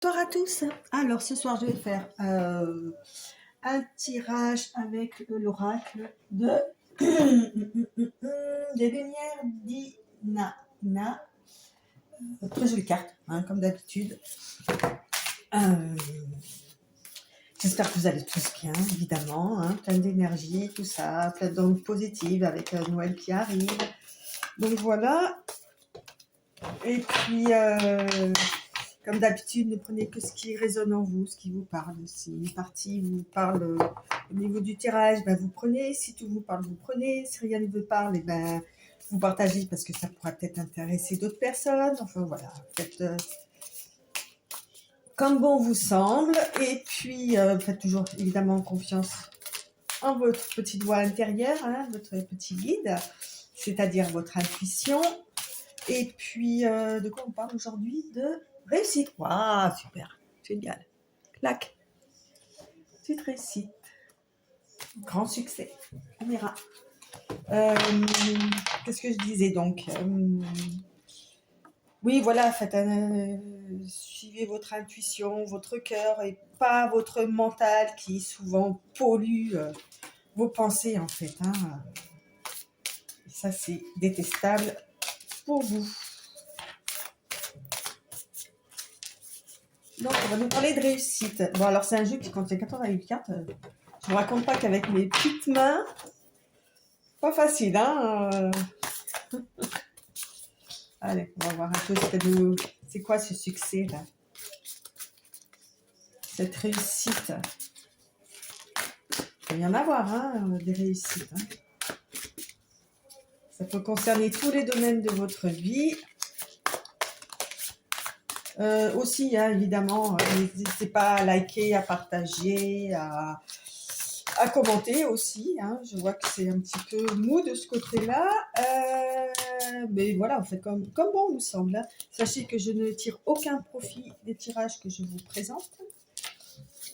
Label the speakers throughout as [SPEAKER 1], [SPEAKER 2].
[SPEAKER 1] Bonsoir à tous. Alors ce soir je vais faire un tirage avec l'oracle de des lumières d'Inanna. Très jolie carte, hein, comme d'habitude. J'espère que vous allez tous bien, évidemment, hein, plein d'énergie, tout ça, plein d'ondes positives avec Noël qui arrive. Donc voilà. Et puis comme d'habitude, ne prenez que ce qui résonne en vous, ce qui vous parle. Si une partie vous parle au niveau du tirage, ben vous prenez. Si tout vous parle, vous prenez. Si rien ne vous parle, et ben vous partagez parce que ça pourra peut-être intéresser d'autres personnes. Enfin voilà, faites comme bon vous semble. Et puis faites toujours évidemment confiance en votre petite voix intérieure, hein, votre petit guide, c'est-à-dire votre intuition. Et puis de quoi on parle aujourd'hui? De réussite. Waouh, super, génial. Clac. Petite réussite. Grand succès. On verra. Qu'est-ce que je disais donc? Oui, voilà, suivez votre intuition, votre cœur et pas votre mental qui souvent pollue vos pensées en fait. Hein. Et ça, c'est détestable pour vous. Donc, on va nous parler de réussite. Bon, alors c'est un jeu qui contient 88 cartes. Je vous raconte pas qu'avec mes petites mains, pas facile, hein. Allez, on va voir un peu c'est quoi ce succès là, cette réussite. Il peut y en avoir, hein, des réussites. Hein. Ça peut concerner tous les domaines de votre vie. Aussi, hein, évidemment, n'hésitez pas à liker, à partager, à commenter aussi. Hein. Je vois que c'est un petit peu mou de ce côté-là. Mais voilà, en fait, comme bon vous semble. Hein. Sachez que je ne tire aucun profit des tirages que je vous présente.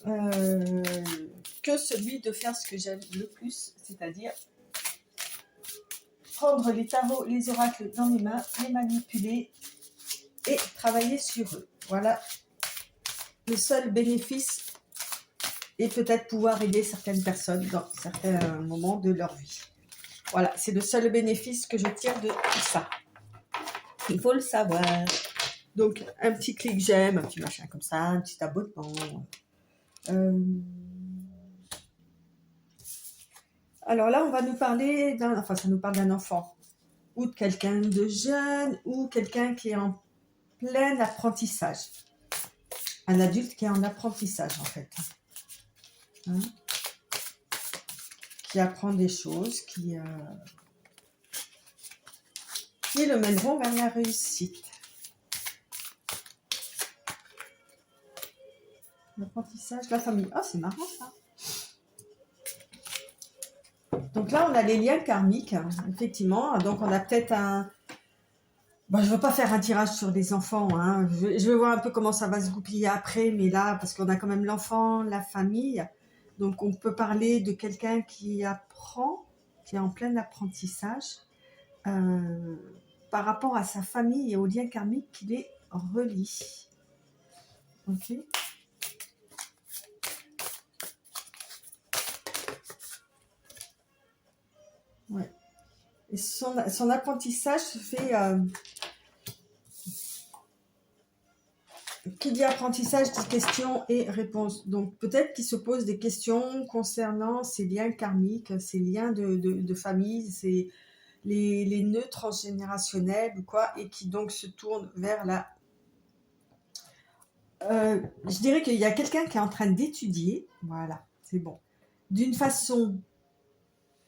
[SPEAKER 1] Que celui de faire ce que j'aime le plus, c'est-à-dire prendre les tarots, les oracles dans mes mains, les manipuler et travailler sur eux. Voilà le seul bénéfice et peut-être pouvoir aider certaines personnes dans certains moments de leur vie. Voilà, c'est le seul bénéfice que je tire de tout ça. Il faut le savoir. Donc, un petit clic j'aime, un petit machin comme ça, un petit abonnement. Alors là, on va nous parler ça nous parle d'un enfant ou de quelqu'un de jeune ou quelqu'un qui est en plein apprentissage. Un adulte qui est en apprentissage en fait. Hein, qui apprend des choses, qui le mèneront vers la réussite. L'apprentissage, la famille. Oh, c'est marrant ça. Donc là, on a les liens karmiques, hein, effectivement. Donc on a peut-être un... Bon, je ne veux pas faire un tirage sur les enfants. Hein. Je vais voir un peu comment ça va se goupiller après. Mais là, parce qu'on a quand même l'enfant, la famille. Donc on peut parler de quelqu'un qui apprend, qui est en plein apprentissage. Par rapport à sa famille et aux liens karmiques qui les relient. Ok. Ouais. Et son apprentissage se fait... qui dit apprentissage dit questions et réponses. Donc peut-être qu'il se pose des questions concernant ces liens karmiques, ces liens de famille, les nœuds transgénérationnels ou quoi, et qui donc se tourne vers la... je dirais qu'il y a quelqu'un qui est en train d'étudier, voilà, c'est bon, d'une façon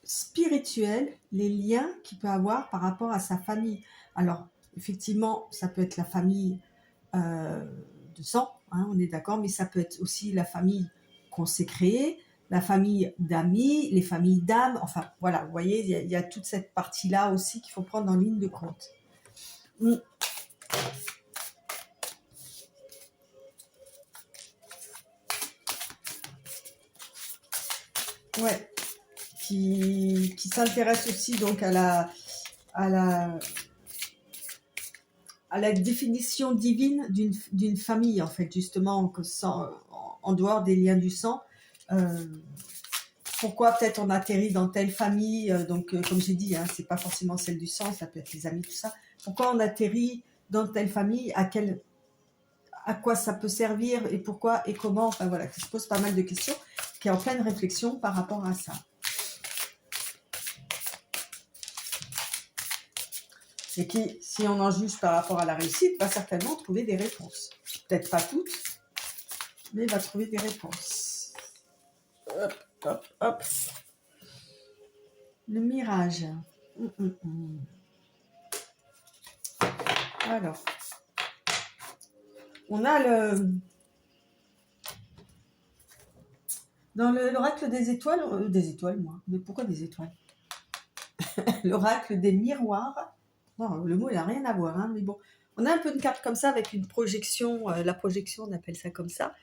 [SPEAKER 1] spirituelle, les liens qu'il peut avoir par rapport à sa famille. Alors, effectivement, ça peut être la famille de sang, hein, on est d'accord, mais ça peut être aussi la famille qu'on s'est créée, la famille d'amis, les familles d'âmes, enfin, voilà, vous voyez, il y a toute cette partie-là aussi qu'il faut prendre en ligne de compte. Ouais, qui s'intéresse aussi donc à la à la définition divine d'une famille, en fait, justement, en dehors des liens du sang. Pourquoi peut-être on atterrit dans telle famille, comme j'ai dit, hein, c'est pas forcément celle du sang, ça peut être les amis, tout ça. Pourquoi on atterrit dans telle famille, à quoi ça peut servir et pourquoi et comment, enfin voilà, qui se pose pas mal de questions, qui est en pleine réflexion par rapport à ça. Et qui, si on en juge par rapport à la réussite, va certainement trouver des réponses. Peut-être pas toutes, mais va trouver des réponses. Hop, hop, hop. Le mirage. Alors, on a dans l'oracle des étoiles, moi, mais pourquoi des étoiles? L'oracle des miroirs. Non, le mot, il n'a rien à voir, hein, mais bon. On a un peu une carte comme ça avec une projection, la projection, on appelle ça comme ça.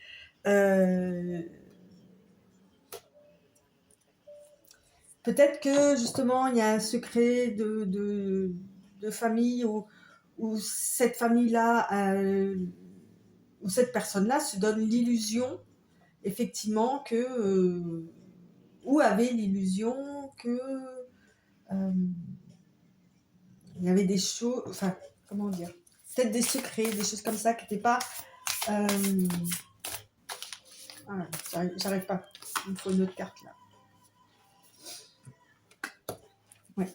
[SPEAKER 1] Peut-être que, justement, il y a un secret de famille où cette famille-là, où cette personne-là se donne l'illusion, effectivement, ou avait l'illusion que il y avait des choses, enfin, comment dire, peut-être des secrets, des choses comme ça qui n'étaient pas... j'arrive pas, il me faut une autre carte là. Ouais.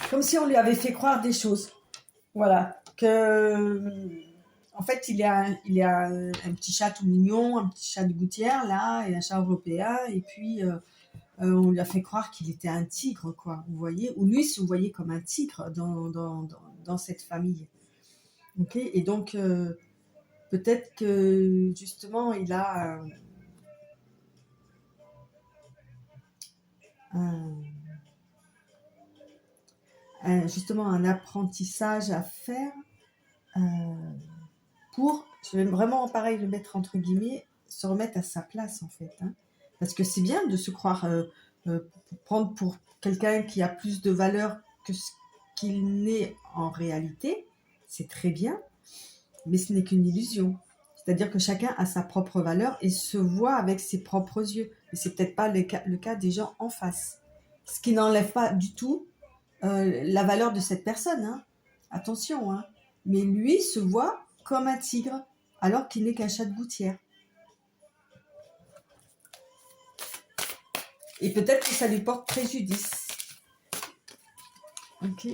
[SPEAKER 1] Comme si on lui avait fait croire des choses. Voilà, en fait, il y a un petit chat tout mignon, un petit chat de gouttière là, et un chat européen, et puis on lui a fait croire qu'il était un tigre, quoi, vous voyez, ou lui se voyait comme un tigre dans cette famille. Ok, et donc peut-être que justement il a justement un apprentissage à faire pour, je vais vraiment pareil le mettre entre guillemets, se remettre à sa place en fait. Hein. Parce que c'est bien de se croire, prendre pour quelqu'un qui a plus de valeur que ce qu'il n'est en réalité, c'est très bien, mais ce n'est qu'une illusion. C'est-à-dire que chacun a sa propre valeur et se voit avec ses propres yeux. Mais c'est peut-être pas le cas des gens en face. Ce qui n'enlève pas du tout la valeur de cette personne. Hein. Attention, hein. Mais lui se voit comme un tigre, alors qu'il n'est qu'un chat de gouttière. Et peut-être que ça lui porte préjudice. Ok.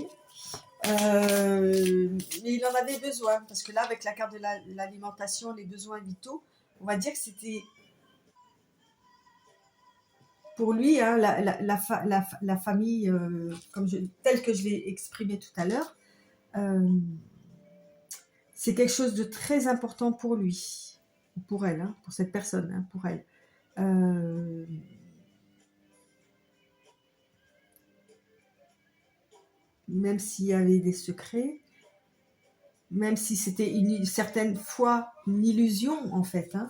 [SPEAKER 1] Mais il en avait besoin, parce que là, avec la carte de l'alimentation, les besoins vitaux, on va dire que c'était pour lui, hein, la famille, telle que je l'ai exprimée tout à l'heure, c'est quelque chose de très important pour lui, pour elle, hein, pour cette personne, hein, pour elle. Même s'il y avait des secrets, même si c'était certaine fois une illusion en fait. Hein,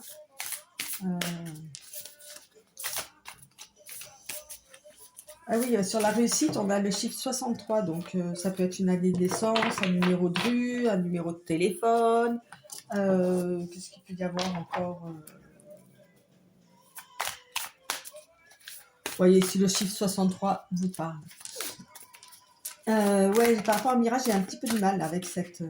[SPEAKER 1] Ah oui, sur la réussite, on a le chiffre 63, donc ça peut être une année de naissance, un numéro de rue, un numéro de téléphone. Qu'est-ce qu'il peut y avoir encore Vous voyez, si le chiffre 63 vous parle. Ouais, par rapport à Mirage, j'ai un petit peu du mal avec cette...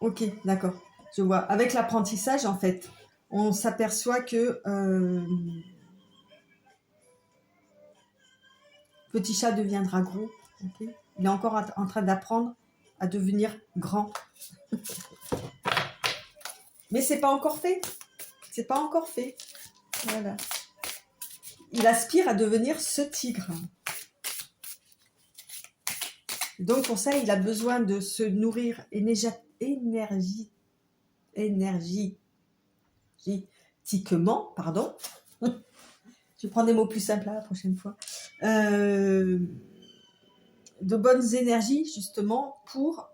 [SPEAKER 1] Ok, d'accord, je vois. Avec l'apprentissage, en fait, on s'aperçoit que petit chat deviendra gros. Okay, il est encore en train d'apprendre à devenir grand. Mais c'est pas encore fait. C'est pas encore fait. Voilà. Il aspire à devenir ce tigre. Donc pour ça, il a besoin de se nourrir énergétiquement, pardon. Je vais prendre des mots plus simples la prochaine fois. De bonnes énergies, justement, pour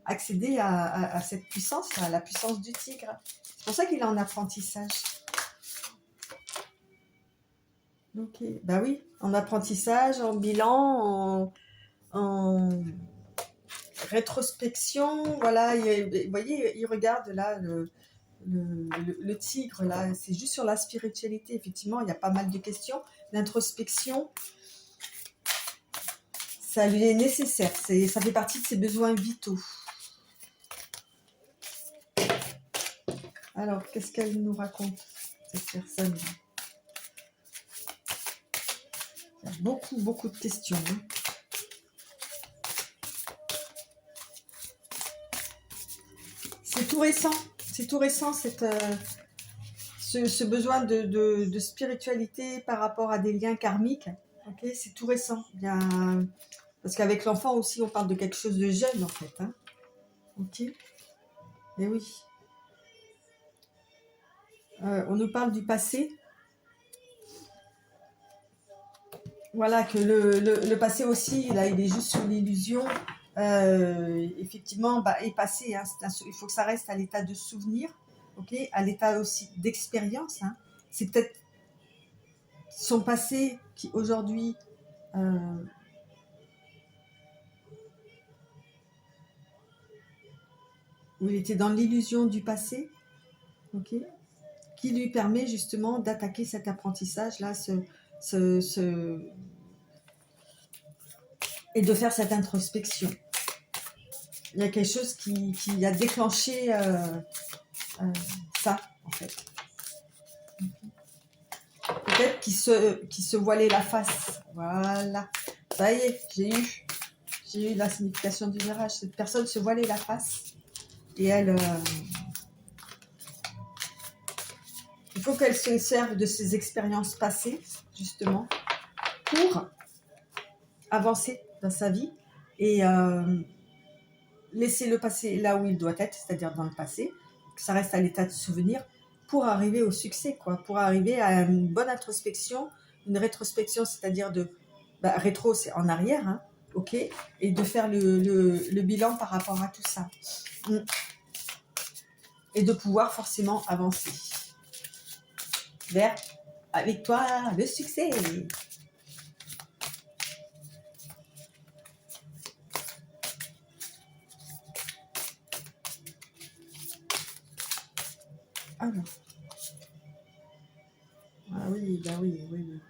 [SPEAKER 1] accéder à cette puissance, à la puissance du tigre. C'est pour ça qu'il est en apprentissage. Ok, bah oui, en apprentissage, en bilan, en rétrospection, voilà, vous voyez, il regarde là le tigre, là, c'est juste sur la spiritualité, effectivement, il y a pas mal de questions. L'introspection, ça lui est nécessaire, ça fait partie de ses besoins vitaux. Alors, qu'est-ce qu'elle nous raconte, cette personne? Il y a beaucoup, beaucoup de questions. Hein. C'est tout récent ce besoin de spiritualité par rapport à des liens karmiques. Okay, c'est tout récent. Il y a, parce qu'avec l'enfant aussi, on parle de quelque chose de jeune en fait. Hein. Ok. Et oui. On nous parle du passé. Voilà, que le passé aussi, là, il est juste sur l'illusion. Effectivement, bah, est passé. Hein, il faut que ça reste à l'état de souvenir, ok, à l'état aussi d'expérience. Hein. C'est peut-être son passé qui aujourd'hui, où il était dans l'illusion du passé, ok, qui lui permet justement d'attaquer cet apprentissage-là, et de faire cette introspection. Il y a quelque chose qui a déclenché ça, en fait. Peut-être qu'il se voilait la face. Voilà. Ça y est, j'ai eu la signification du mirage. Cette personne se voilait la face. Et elle... il faut qu'elle se serve de ses expériences passées, justement, pour avancer dans sa vie et laisser le passé là où il doit être, c'est-à-dire dans le passé, que ça reste à l'état de souvenir, pour arriver au succès, quoi, pour arriver à une bonne introspection, une rétrospection, c'est-à-dire de rétro, c'est en arrière, hein, ok, et de faire le bilan par rapport à tout ça, et de pouvoir forcément avancer vers, avec toi, le succès. Alors, ah oui, bah oui, oui, oui.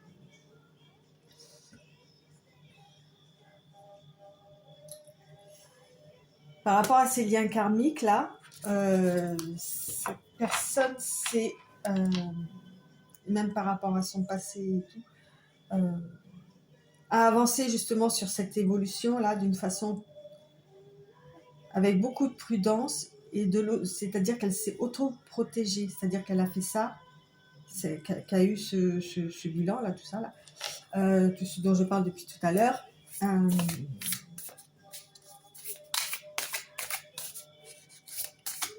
[SPEAKER 1] Par rapport à ces liens karmiques là, cette personne c'est même par rapport à son passé et tout, a avancé justement sur cette évolution là d'une façon avec beaucoup de prudence et c'est-à-dire qu'elle s'est auto-protégée, c'est-à-dire qu'elle a fait ça, qu'a eu ce bilan là, tout ça là, tout ce dont je parle depuis tout à l'heure.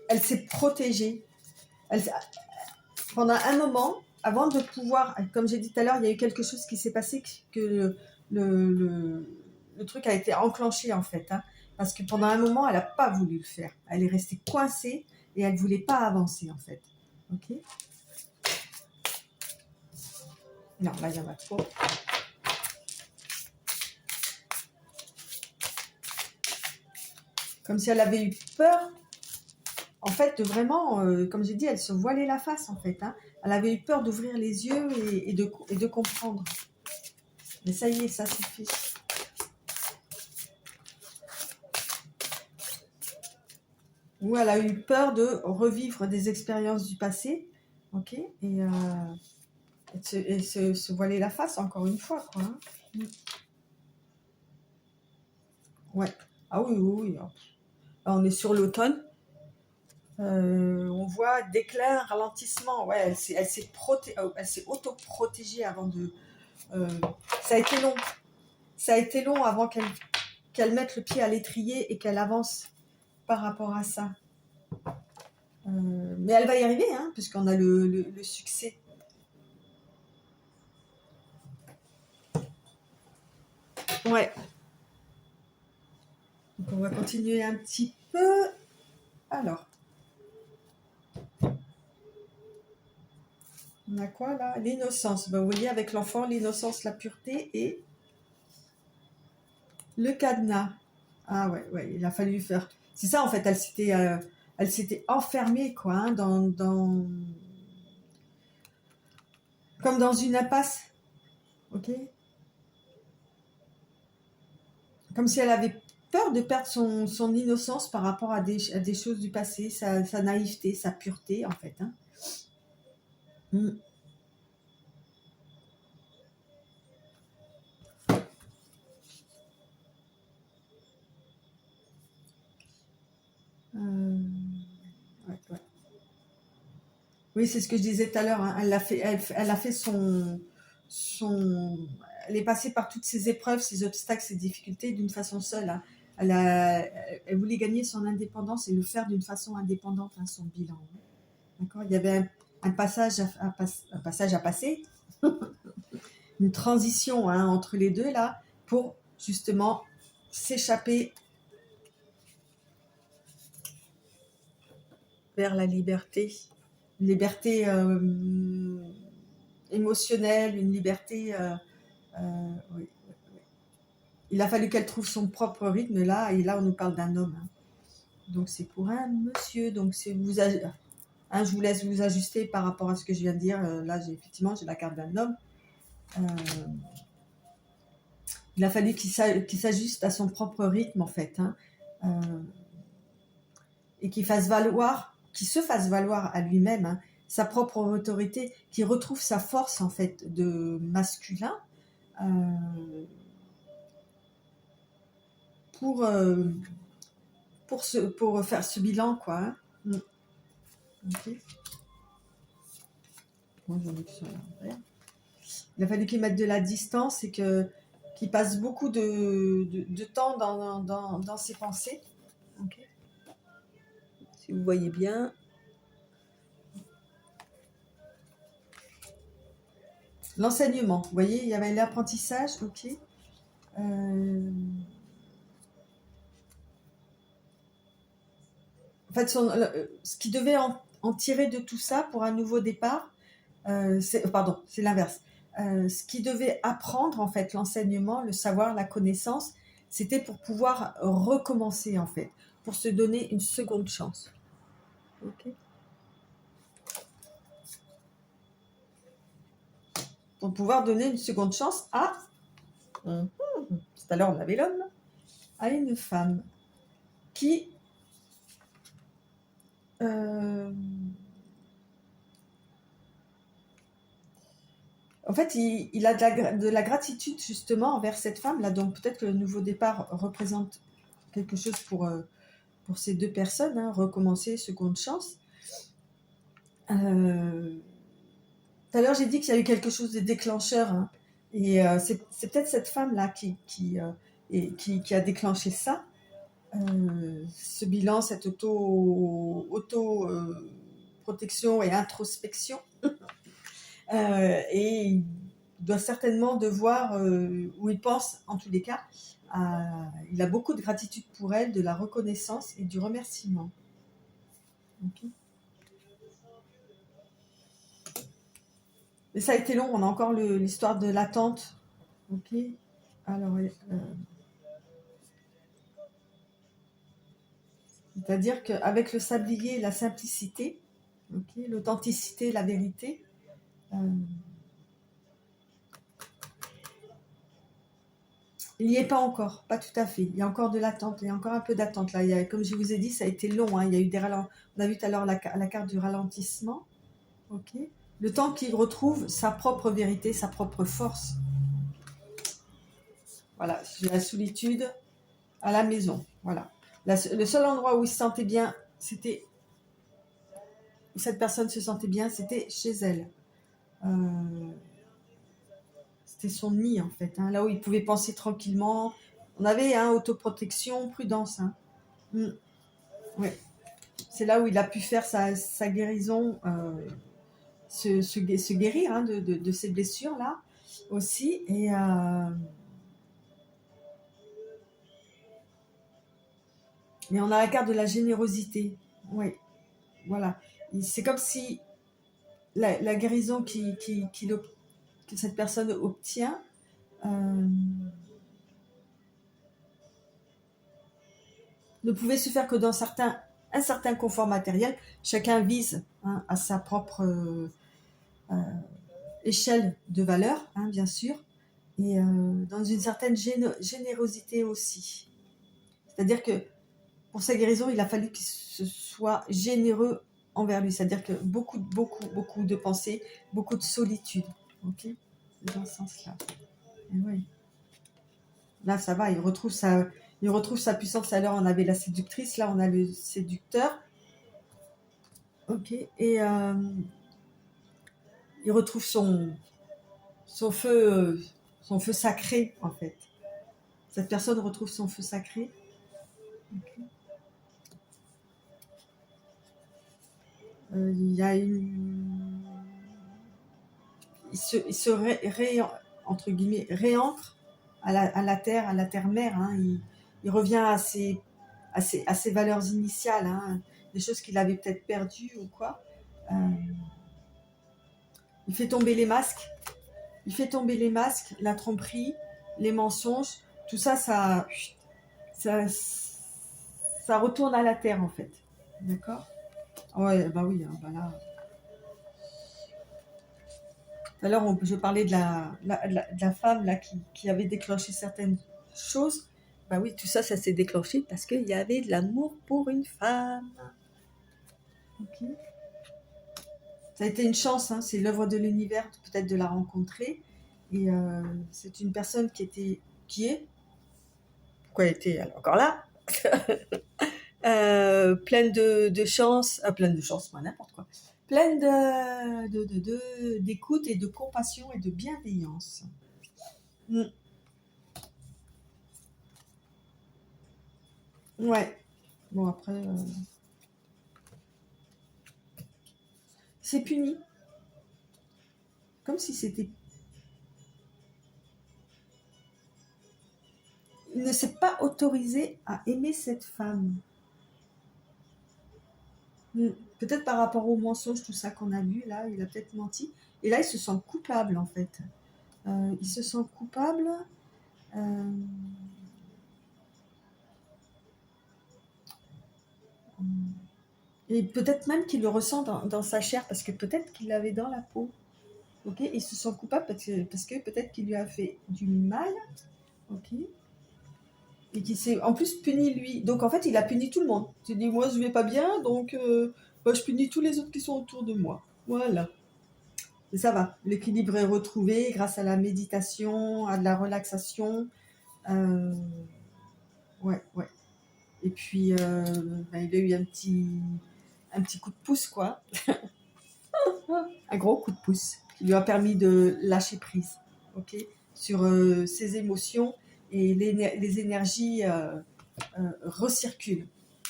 [SPEAKER 1] Elle s'est protégée. Pendant un moment, avant de pouvoir, comme j'ai dit tout à l'heure, il y a eu quelque chose qui s'est passé que le truc a été enclenché en fait. Hein, parce que pendant un moment, elle n'a pas voulu le faire. Elle est restée coincée et elle ne voulait pas avancer en fait. Ok. Non, là, il y en a trop. Comme si elle avait eu peur, en fait, de vraiment, comme j'ai dit, elle se voilait la face en fait. Hein. Elle avait eu peur d'ouvrir les yeux et de comprendre. Mais ça y est, ça suffit. Où elle a eu peur de revivre des expériences du passé, ok, et se voiler la face encore une fois, quoi. Hein. Ouais. Ah oui, oui, oui. Là, on est sur l'automne. On voit déclin, ralentissement. Ouais, elle s'est auto-protégée avant de. Ça a été long. Ça a été long avant qu'elle mette le pied à l'étrier et qu'elle avance par rapport à ça. Mais elle va y arriver, hein, puisqu'on a le succès. Ouais. Donc on va continuer un petit peu. Alors. On a quoi là? L'innocence. Ben, vous voyez, avec l'enfant, l'innocence, la pureté et le cadenas. Ah ouais, ouais, il a fallu faire. C'est ça en fait, elle s'était enfermée quoi, hein, comme dans une impasse, ok? Comme si elle avait peur de perdre son innocence par rapport à des choses du passé, sa naïveté, sa pureté en fait. Hein. Mm. Ouais, ouais. Oui, c'est ce que je disais tout à l'heure. Hein. Elle a fait son, elle est passée par toutes ces épreuves, ces obstacles, ces difficultés d'une façon seule. Hein. Elle voulait gagner son indépendance et le faire d'une façon indépendante, hein, son bilan. Hein. D'accord. Il y avait un passage un passage à passer, une transition hein, entre les deux là, pour justement s'échapper vers la liberté, une liberté émotionnelle, une liberté. Oui. Il a fallu qu'elle trouve son propre rythme là, et là on nous parle d'un homme. Hein. Donc c'est pour un monsieur. Donc c'est hein, je vous laisse vous ajuster par rapport à ce que je viens de dire. Là effectivement j'ai la carte d'un homme. Euh, il a fallu qu'il s'ajuste à son propre rythme en fait, hein, et qu'il se fasse valoir à lui-même hein, sa propre autorité, qu'il retrouve sa force en fait de masculin. Pour, pour faire ce bilan, quoi. Hein. Mm. Okay. Bon, il a fallu qu'il mette de la distance et qu'il passe beaucoup de temps dans ses pensées. Okay. Si vous voyez bien. L'enseignement, vous voyez, il y avait l'apprentissage, ok. En fait, ce qu'il devait en tirer de tout ça pour un nouveau départ, pardon, c'est l'inverse. Ce qu'il devait apprendre, en fait, l'enseignement, le savoir, la connaissance, c'était pour pouvoir recommencer, en fait, pour se donner une seconde chance. Ok. Pour pouvoir donner une seconde chance à... tout à l'heure, on avait l'homme, à une femme qui... en fait, il a de la gratitude justement envers cette femme-là. Donc peut-être que le nouveau départ représente quelque chose pour ces deux personnes, hein, recommencer, seconde chance. Tout à l'heure, j'ai dit qu'il y a eu quelque chose de déclencheur. Hein, et c'est peut-être cette femme-là qui a déclenché ça. Ce bilan, cette auto-protection et introspection. Et il doit certainement devoir, ou il pense en tous les cas, il a beaucoup de gratitude pour elle, de la reconnaissance et du remerciement. Okay. Mais ça a été long, on a encore l'histoire de l'attente. Ok. Alors, c'est-à-dire qu'avec le sablier, la simplicité, okay, l'authenticité, la vérité, il n'y est pas encore, pas tout à fait. Il y a encore de l'attente, il y a encore un peu d'attente. Là, comme je vous ai dit, ça a été long. Hein. Il y a eu des on a vu tout à l'heure la carte du ralentissement. Ok. Le temps qu'il retrouve sa propre vérité, sa propre force. Voilà, j'ai la solitude à la maison. Voilà. Le seul endroit où il se sentait bien, où cette personne se sentait bien, c'était chez elle. C'était son nid en fait, hein, là où il pouvait penser tranquillement. On avait hein, autoprotection, prudence. Hein. Ouais. C'est là où il a pu faire sa guérison, se guérir hein, de ces blessures-là aussi. Mais on a la carte de la générosité. Oui, voilà. C'est comme si la guérison que cette personne obtient ne pouvait se faire que dans un certain confort matériel. Chacun vise à sa propre échelle de valeur, bien sûr, et dans une certaine générosité aussi. C'est-à-dire que pour sa guérison, il a fallu qu'il se soit généreux envers lui. C'est-à-dire que beaucoup de pensées, beaucoup de solitude. Ok, c'est dans ce sens-là. Et oui. Là, ça va, il retrouve sa puissance. Alors, on avait la séductrice, là, on a le séducteur. Ok, et il retrouve son feu sacré, en fait. Cette personne retrouve son feu sacré. Okay. Il y a une... Il se entre guillemets, réancre à la terre mère. Il revient à ses valeurs initiales, des choses qu'il avait peut-être perdues ou quoi. Il fait tomber les masques. La tromperie, les mensonges, tout ça, ça retourne à la terre, en fait. D'accord ? Ouais, bah oui, bah là. Tout à l'heure, je parlais de la femme là, qui avait déclenché certaines choses. Bah oui, tout ça, ça s'est déclenché parce qu'il y avait de l'amour pour une femme. Ok. Ça a été une chance, c'est l'œuvre de l'univers, peut-être de la rencontrer. Et c'est une personne qui est, pourquoi elle était encore là, pleine de chance, moi n'importe quoi, pleine d'écoute et de compassion et de bienveillance. Ouais. Bon, après, c'est puni. Comme si c'était... Il ne s'est pas autorisé à aimer cette femme. Peut-être par rapport au mensonge, tout ça qu'on a vu, là, il a peut-être menti. Et là, il se sent coupable, en fait. Il se sent coupable. Et peut-être même qu'il le ressent dans sa chair, parce que peut-être qu'il l'avait dans la peau. Ok, il se sent coupable parce que peut-être qu'il lui a fait du mal. Ok. Et qui s'est en plus puni lui. Donc en fait, il a puni tout le monde. Il dit, moi je vais pas bien, donc je punis tous les autres qui sont autour de moi. Voilà. Et ça va. L'équilibre est retrouvé grâce à la méditation, à de la relaxation. Ouais. Et puis, il a eu un petit coup de pouce, quoi. Un gros coup de pouce qui lui a permis de lâcher prise, ok, sur ses émotions, et les énergies recirculent,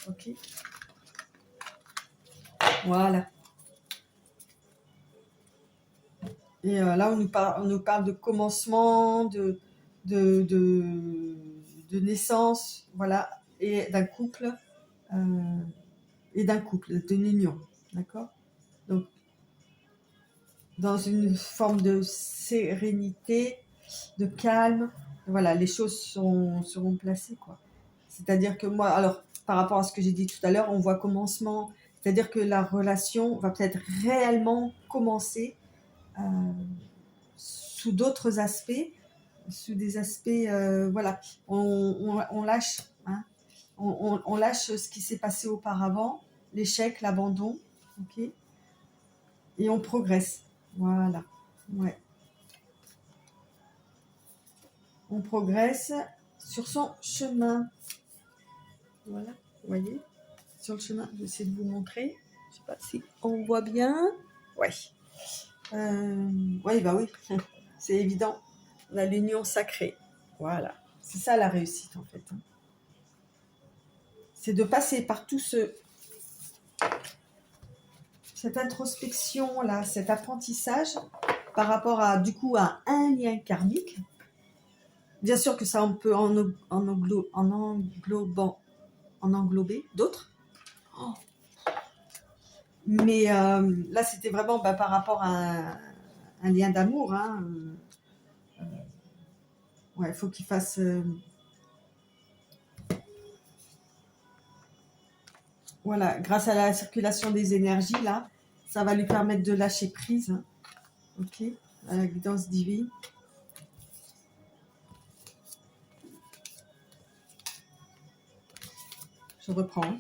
[SPEAKER 1] ok. Voilà. Et là, on nous parle de commencement, de, de, de naissance, voilà, et d'un couple, d'une union, d'accord. Donc, dans une forme de sérénité, de calme, voilà, les choses seront placées, quoi. C'est-à-dire que moi, alors, par rapport à ce que j'ai dit tout à l'heure, on voit commencement, c'est-à-dire que la relation va peut-être réellement commencer sous d'autres aspects, sous des aspects, voilà, on lâche, on lâche ce qui s'est passé auparavant, l'échec, l'abandon, ok, et on progresse, voilà, ouais. On progresse sur son chemin. Voilà, vous voyez, sur le chemin, je vais essayer de vous montrer. Je sais pas si on voit bien. Ouais. Oui, bah oui, c'est évident. On a l'union sacrée. Voilà. C'est ça la réussite, en fait. C'est de passer par tout cette introspection-là, cet apprentissage par rapport à, du coup, à un lien karmique. Bien sûr que ça, on peut en englober d'autres. Oh. Mais là, c'était vraiment par rapport à un lien d'amour. Hein. Ouais, il faut qu'il fasse... voilà, grâce à la circulation des énergies, là, ça va lui permettre de lâcher prise. Hein. Ok, à la guidance divine. Je reprends.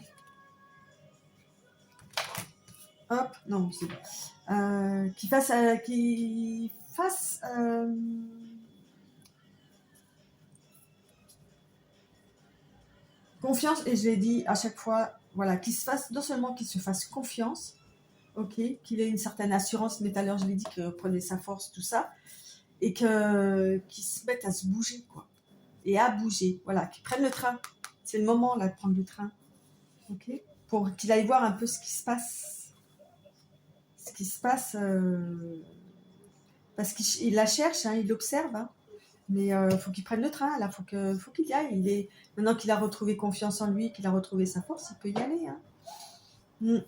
[SPEAKER 1] Hop, non, c'est qu'il fasse, confiance, et je l'ai dit à chaque fois, voilà, qu'il se fasse, non seulement qu'il se fasse confiance, ok, qu'il ait une certaine assurance, mais tout à l'heure je l'ai dit qu'il reprenait sa force, tout ça, et qu'il se mette à se bouger, quoi, et à bouger, voilà, qu'il prenne le train. C'est le moment là de prendre le train, ok, pour qu'il aille voir un peu ce qui se passe, parce qu'il la cherche, hein, il l'observe, hein. Mais il faut qu'il prenne le train, là, faut qu'il y aille. Maintenant qu'il a retrouvé confiance en lui, qu'il a retrouvé sa force, il peut y aller. Hein.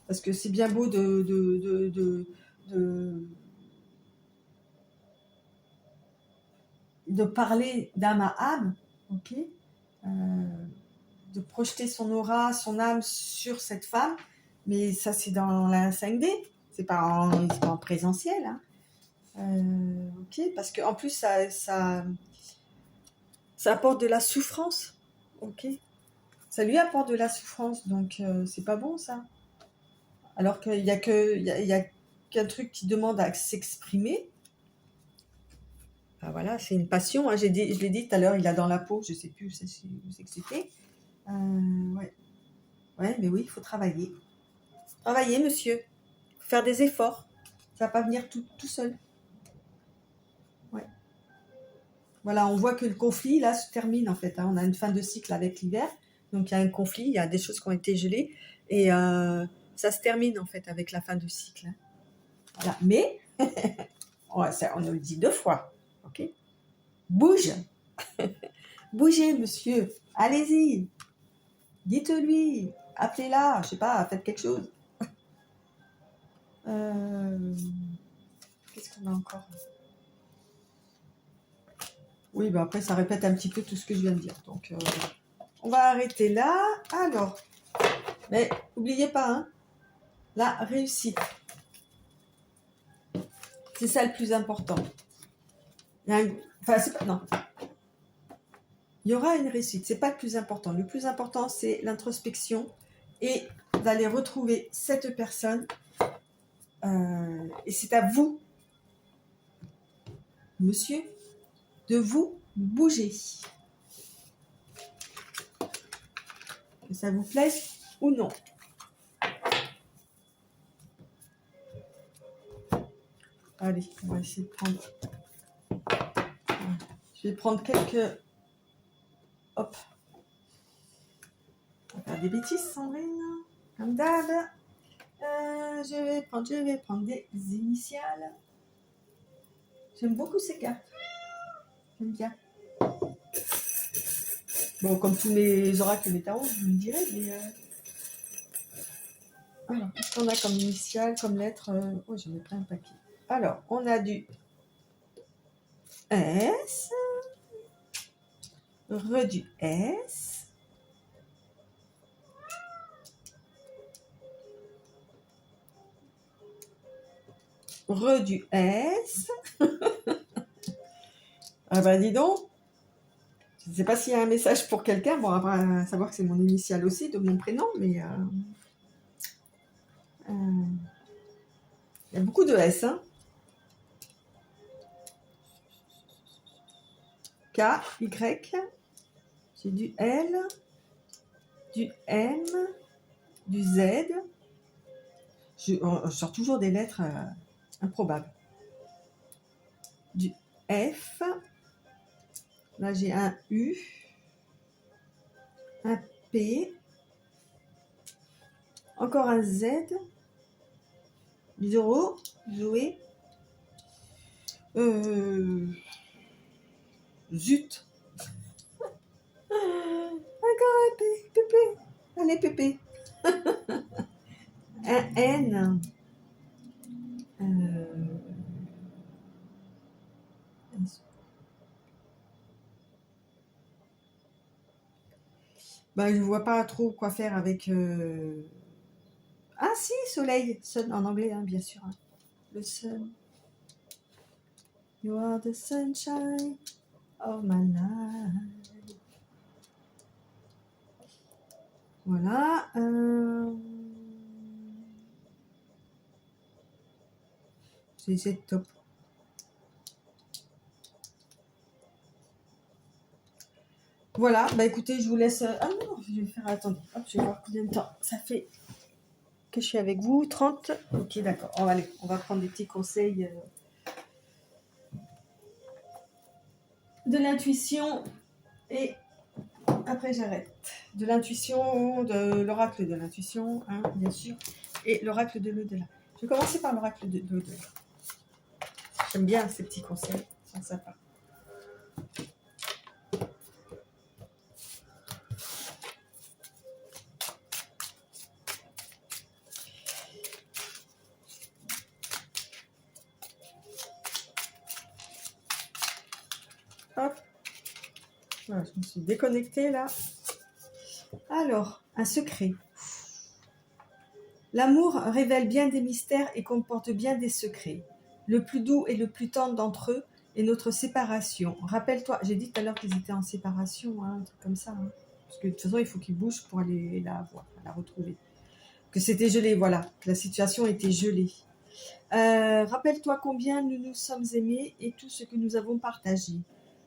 [SPEAKER 1] Parce que c'est bien beau de parler d'âme à âme, ok, de projeter son aura, son âme sur cette femme, mais ça c'est dans la 5D, c'est pas en présentiel. Hein. Ok, parce qu'en plus ça apporte de la souffrance, ok. Ça lui apporte de la souffrance, donc c'est pas bon ça. Alors qu'il y a qu'un truc qui demande à s'exprimer. Ah, voilà, c'est une passion. Hein. Je l'ai dit tout à l'heure, il a dans la peau, je sais plus où c'est que c'était. Ouais. Ouais, mais oui, il faut travailler. Travailler, monsieur. Faire des efforts. Ça va pas venir tout seul. Ouais. Voilà, on voit que le conflit, là, se termine, en fait. Hein. On a une fin de cycle avec l'hiver. Donc, il y a un conflit, il y a des choses qui ont été gelées. Et ça se termine, en fait, avec la fin du cycle. Hein. Voilà. Mais, on nous le dit 2 fois. OK ? Bouge. Bougez, monsieur. Allez-y. Dites-lui. Appelez-la. Je sais pas, faites quelque chose. Qu'est-ce qu'on a encore ? Oui, bah après, ça répète un petit peu tout ce que je viens de dire. Donc, on va arrêter là. Alors, mais n'oubliez pas, hein, la réussite. C'est ça le plus important. Enfin, c'est pas... Non. Il y aura une réussite. C'est pas le plus important. Le plus important, c'est l'introspection et d'aller retrouver cette personne. Et c'est à vous, monsieur, de vous bouger. Que ça vous plaise ou non. Allez, on va essayer de prendre... Je vais prendre quelques... Hop. On va faire des bêtises, Sandrine. Comme d'hab. Je vais prendre des initiales. J'aime beaucoup ces cartes. J'aime bien. Bon, comme tous les oracles et les tarots, je vous le dirais, mais... Alors, qu'est-ce qu'on a comme initiale, comme lettre Oh, j'en ai plein un paquet. Alors, on a du S, re du S, re du S. Ah bah dis donc, je ne sais pas s'il y a un message pour quelqu'un. Bon, après, à savoir que c'est mon initiale aussi, de mon prénom, mais... il y a beaucoup de S, hein. K, Y, j'ai du L, du M, du Z. On sort toujours des lettres improbables. Du F, là j'ai un U, un P, encore un Z, du 0, Zoé, zut, encore un P, Pépé, allez Pépé. Un N. Bah, je vois pas trop quoi faire avec... Ah si, soleil, sun en anglais, hein, bien sûr. Hein. Le sun. You are the sunshine of my life. Voilà. C'est top. Voilà, bah écoutez, je vous laisse... Ah non, je vais faire... Attendez, hop, je vais voir combien de temps ça fait que je suis avec vous. 30. Ok, d'accord. On va prendre des petits conseils de l'intuition et après j'arrête. De l'intuition, de l'oracle de l'intuition, hein, bien sûr, et l'oracle de l'au-delà. Je vais commencer par l'oracle de l'au-delà. J'aime bien ces petits conseils, ils sont sympas. Hop, voilà, je me suis déconnectée là. Alors, un secret. L'amour révèle bien des mystères et comporte bien des secrets. Le plus doux et le plus tendre d'entre eux est notre séparation. Rappelle-toi, j'ai dit tout à l'heure qu'ils étaient en séparation, hein, un truc comme ça. Hein. Parce que de toute façon, il faut qu'ils bougent pour aller la voir, la retrouver. Que c'était gelé, voilà, que la situation était gelée. Rappelle-toi combien nous nous sommes aimés et tout ce que nous avons partagé.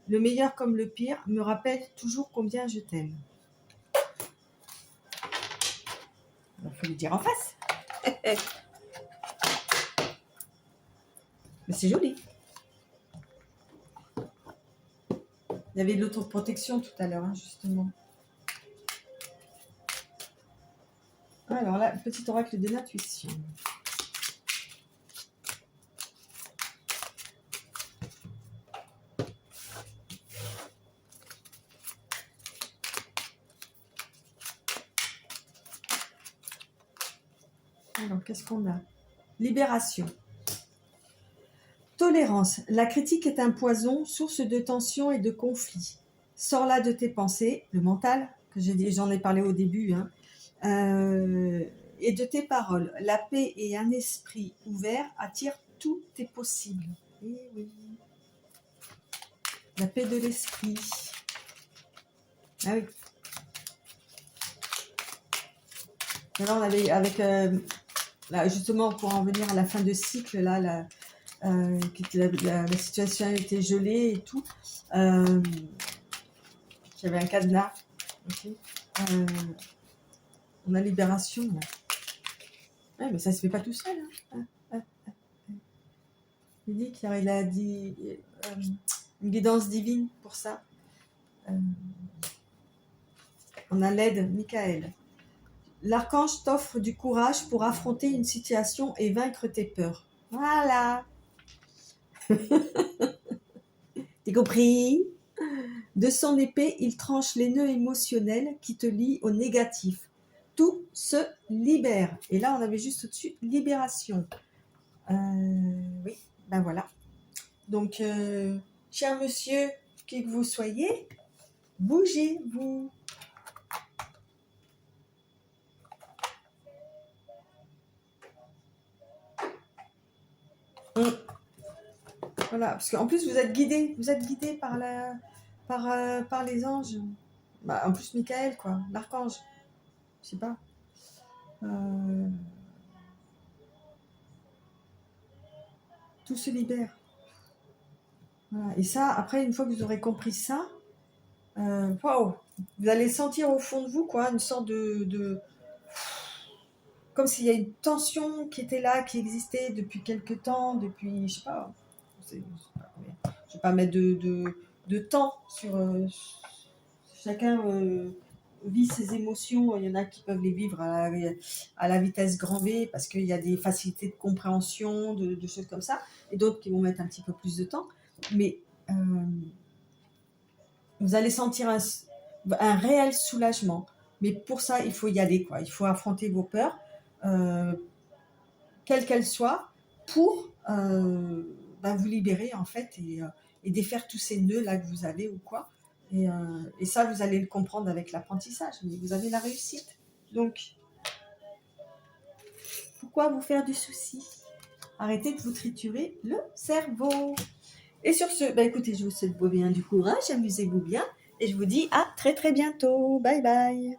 [SPEAKER 1] Le meilleur comme le pire me rappelle toujours combien je t'aime. Il faut le dire en face. Mais c'est joli. Il y avait de l'autoprotection tout à l'heure, hein, justement. Alors là, petit oracle de l'intuition. Alors, qu'est-ce qu'on a? Libération. Tolérance. La critique est un poison, source de tension et de conflit. Sors-la de tes pensées, le mental, que j'en ai parlé au début, hein, et de tes paroles. La paix et un esprit ouvert attirent tout est possible. Eh oui. La paix de l'esprit. Ah oui. Alors, on avait avec... là, justement, pour en venir à la fin de cycle, là, la situation était gelée et tout. J'avais un cadenas. Okay. On a libération. Là. Ouais, mais ça ne se fait pas tout seul. Hein. Il dit qu'il a dit une guidance divine pour ça. On a l'aide, Michael. L'archange t'offre du courage pour affronter une situation et vaincre tes peurs. Voilà. T'es compris? De son épée, il tranche les nœuds émotionnels qui te lient au négatif. Tout se libère. Et là, on avait juste au-dessus libération. Oui, ben voilà. Donc, cher monsieur, qui que vous soyez, bougez-vous. Voilà, parce qu'en plus vous êtes guidé par les anges. Bah, en plus Michael, quoi, l'archange. Je sais pas. Tout se libère. Voilà. Et ça, après, une fois que vous aurez compris ça, waouh, vous allez sentir au fond de vous, quoi, une sorte de comme s'il y a une tension qui était là, qui existait depuis quelque temps, depuis, je sais pas, je vais pas mettre de temps sur chacun vit ses émotions. Il y en a qui peuvent les vivre à la vitesse grand V parce qu'il y a des facilités de compréhension, de choses comme ça, et d'autres qui vont mettre un petit peu plus de temps. Mais vous allez sentir un réel soulagement. Mais pour ça, il faut y aller, quoi. Il faut affronter vos peurs. quelle qu'elle soit, pour vous libérer en fait et défaire tous ces nœuds là que vous avez ou quoi. Et ça, vous allez le comprendre avec l'apprentissage, mais vous avez la réussite. Donc, pourquoi vous faire du souci? Arrêtez de vous triturer le cerveau. Et sur ce, écoutez, je vous souhaite bien du courage, amusez-vous bien, et je vous dis à très très bientôt. Bye bye.